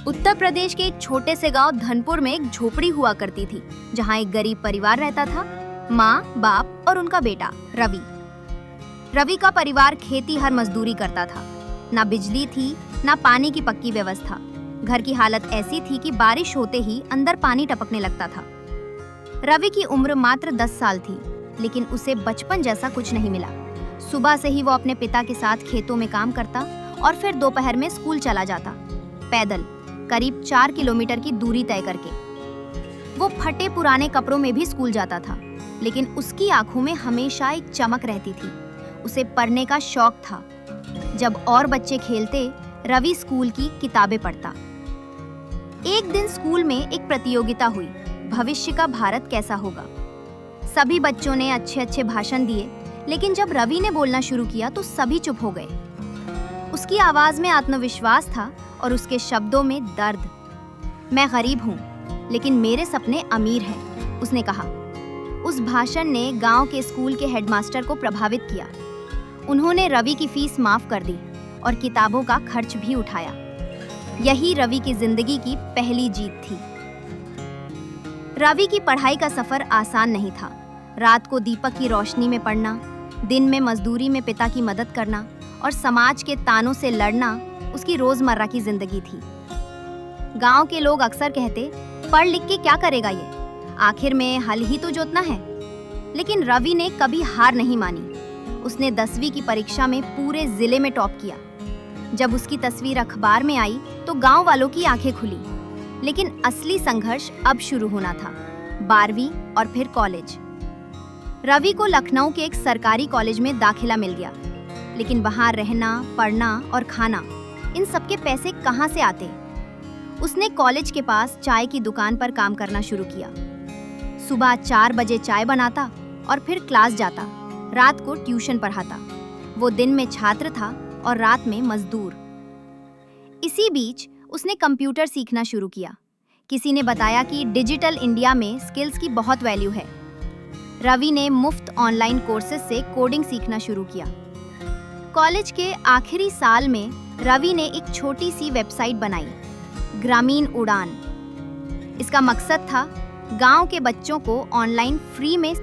उत्तर प्रदेश के एक छोटे से गांव धनपुर में एक झोपड़ी हुआ करती थी, जहां एक गरीब परिवार रहता था। माँ, बाप और उनका बेटा रवि। रवि का परिवार खेती हर मजदूरी करता था। ना बिजली थी, ना पानी की पक्की व्यवस्था। घर की हालत ऐसी थी कि बारिश होते ही अंदर पानी टपकने लगता था। रवि की उम्र मात्र 10 साल थी, लेकिन उसे बचपन जैसा कुछ नहीं मिला। सुबह से ही वो अपने पिता के साथ खेतों में काम करता और फिर दोपहर में स्कूल चला जाता, पैदल, करीब 4 किलोमीटर की दूरी तय करके। वो फटे पुराने कपड़ों में भी स्कूल जाता था, लेकिन उसकी आंखों में हमेशा एक चमक रहती थी। उसे पढ़ने का शौक था। जब और बच्चे खेलते, रवि स्कूल की किताबें पढ़ता। एक दिन स्कूल में एक प्रतियोगिता हुई, भविष्य का भारत कैसा होगा। सभी बच्चों ने अच्छे अच्छे भाषण दिए, लेकिन जब रवि ने बोलना शुरू किया तो सभी चुप हो गए। उसकी आवाज में आत्मविश्वास था और उसके शब्दों में दर्द। मैं गरीब हूँ, लेकिन मेरे सपने अमीर हैं, उसने कहा। उस भाषण ने गांव के स्कूल के हेडमास्टर को प्रभावित किया। उन्होंने रवि की फीस माफ कर दी और किताबों का खर्च भी उठाया। यही रवि की जिंदगी की पहली जीत थी। रवि की पढ़ाई का सफर आसान नहीं था। रात को दीपक की रोशनी में पढ़ना, दिन में मजदूरी में पिता की मदद करना और समाज के तानों से लड़ना उसकी रोजमर्रा की जिंदगी थी। गांव के लोग अक्सर कहते, पढ़ लिख के क्या करेगा ये, आखिर में हल ही तो जोतना है। लेकिन रवि ने कभी हार नहीं मानी। उसने 10वीं की परीक्षा में पूरे जिले में टॉप किया। जब उसकी तस्वीर अखबार में आई तो गांव वालों की आंखें खुली। लेकिन असली संघर्ष अब शुरू होना था, 12वीं और फिर कॉलेज। रवि को लखनऊ के एक सरकारी कॉलेज में दाखिला मिल गया, लेकिन वहां रहना, पढ़ना और खाना, इन सब के पैसे कहां से आते। उसने कॉलेज के पास चाय की दुकान पर काम करना शुरू किया। सुबह 4 बजे चाय बनाता और फिर क्लास जाता, रात को ट्यूशन पढ़ाता। वो दिन में छात्र था और रात में मजदूर। इसी बीच उसने कंप्यूटर सीखना शुरू किया। किसी ने बताया कि डिजिटल इंडिया में स्किल्स की बहुत वैल्यू है। रवि ने मुफ्त ऑनलाइन कोर्सेज से कोडिंग सीखना शुरू किया। कॉलेज के आखिरी साल में रवि ने एक छोटी सी वेबसाइट बनाई, ग्रामीण उड़ान। इसका मकसद था गांव के बच्चों को ऑनलाइन फ्री में